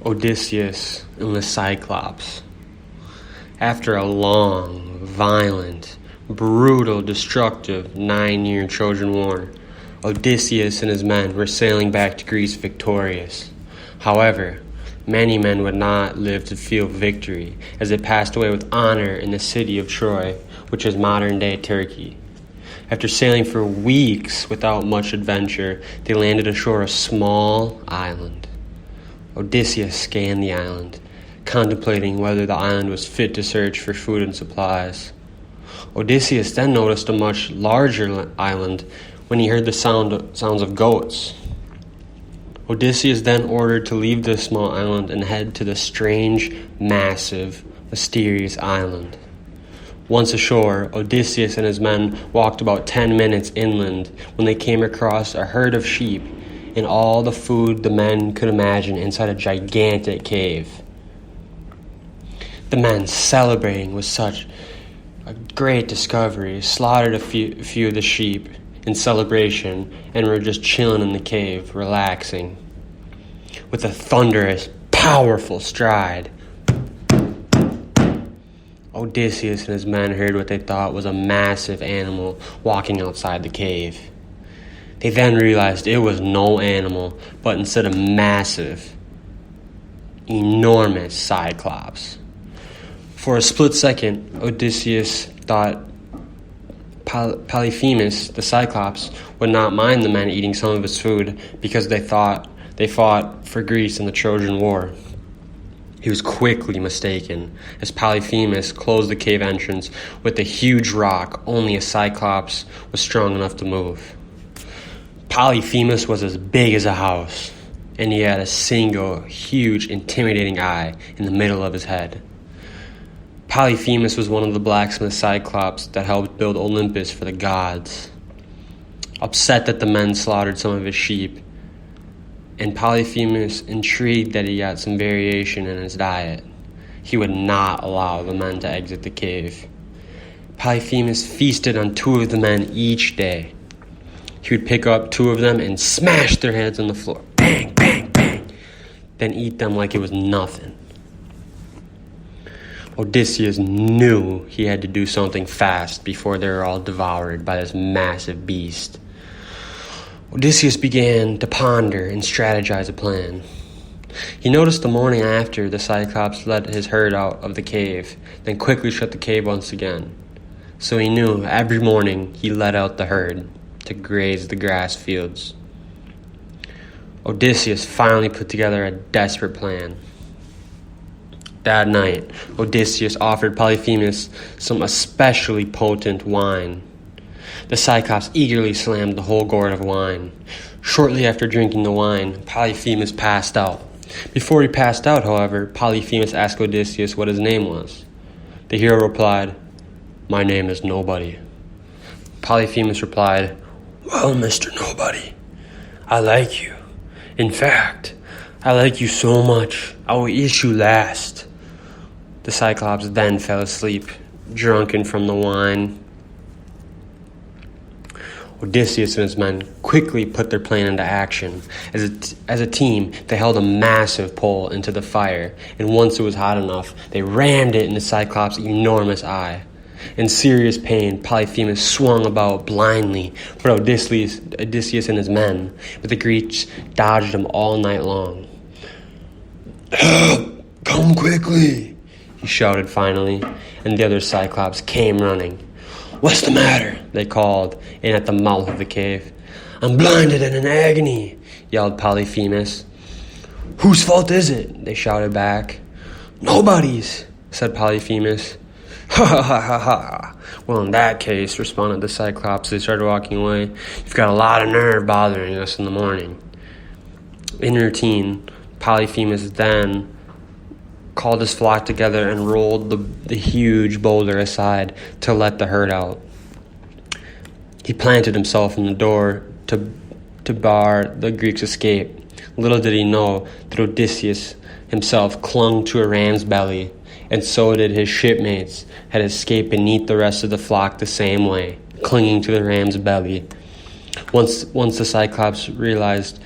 Odysseus and the Cyclops. After a long, violent, brutal, destructive 9-year Trojan War, Odysseus and his men were sailing back to Greece victorious. However, many men would not live to feel victory, as they passed away with honor in the city of Troy, which is modern-day Turkey. After sailing for weeks without much adventure, they landed ashore a small island. Odysseus scanned the island, contemplating whether the island was fit to search for food and supplies. Odysseus then noticed a much larger island when he heard the sounds of goats. Odysseus then ordered to leave this small island and head to the strange, massive, mysterious island. Once ashore, Odysseus and his men walked about 10 minutes inland when they came across a herd of sheep and all the food the men could imagine inside a gigantic cave. The men, celebrating with such a great discovery, slaughtered a few of the sheep in celebration and were just chilling in the cave, relaxing. With a thunderous, powerful stride, Odysseus and his men heard what they thought was a massive animal walking outside the cave. They then realized it was no animal, but instead a massive, enormous Cyclops. For a split second, Odysseus thought Polyphemus, the Cyclops, would not mind the men eating some of his food because they fought for Greece in the Trojan War. He was quickly mistaken, as Polyphemus closed the cave entrance with a huge rock only a Cyclops was strong enough to move. Polyphemus was as big as a house, and he had a single, huge, intimidating eye in the middle of his head. Polyphemus was one of the blacksmith Cyclops that helped build Olympus for the gods. Upset that the men slaughtered some of his sheep, and Polyphemus, intrigued that he got some variation in his diet, he would not allow the men to exit the cave. Polyphemus feasted on 2 of the men each day. He would pick up 2 of them and smash their heads on the floor. Bang, bang, bang. Then eat them like it was nothing. Odysseus knew he had to do something fast before they were all devoured by this massive beast. Odysseus began to ponder and strategize a plan. He noticed the morning after the Cyclops let his herd out of the cave, then quickly shut the cave once again. So he knew every morning he let out the herd to graze the grass fields. Odysseus finally put together a desperate plan. That night, Odysseus offered Polyphemus some especially potent wine. The Cyclops eagerly slammed the whole gourd of wine. Shortly after drinking the wine, Polyphemus passed out. Before he passed out, however, Polyphemus asked Odysseus what his name was. The hero replied, "My name is Nobody." Polyphemus replied, "Well, Mr. Nobody, I like you. In fact, I like you so much, I will eat you last." The Cyclops then fell asleep, drunken from the wine. Odysseus and his men quickly put their plan into action. As a team, they held a massive pole into the fire, and once it was hot enough, they rammed it in the Cyclops' enormous eye. In serious pain, Polyphemus swung about blindly for Odysseus and his men, but the Greeks dodged him all night long. "Help! Come quickly!" he shouted finally, and the other Cyclops came running. "What's the matter?" they called, in at the mouth of the cave. "I'm blinded and in agony," yelled Polyphemus. "Whose fault is it?" they shouted back. "Nobody's," said Polyphemus. "Ha ha ha ha ha. Well, in that case," responded the Cyclops as they started walking away, "you've got a lot of nerve bothering us in the morning." In routine, Polyphemus then called his flock together and rolled the huge boulder aside to let the herd out. He planted himself in the door to bar the Greeks' escape. Little did he know that Odysseus himself clung to a ram's belly, and so did his shipmates had escaped beneath the rest of the flock the same way, clinging to the ram's belly. Once the Cyclops realized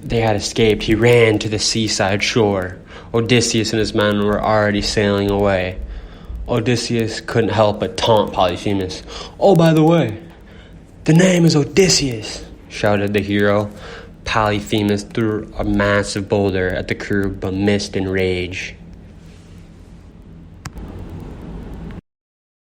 they had escaped, he ran to the seaside shore. Odysseus and his men were already sailing away. Odysseus couldn't help but taunt Polyphemus. "Oh, by the way, the name is Odysseus," shouted the hero. Polyphemus threw a massive boulder at the crew but missed in rage.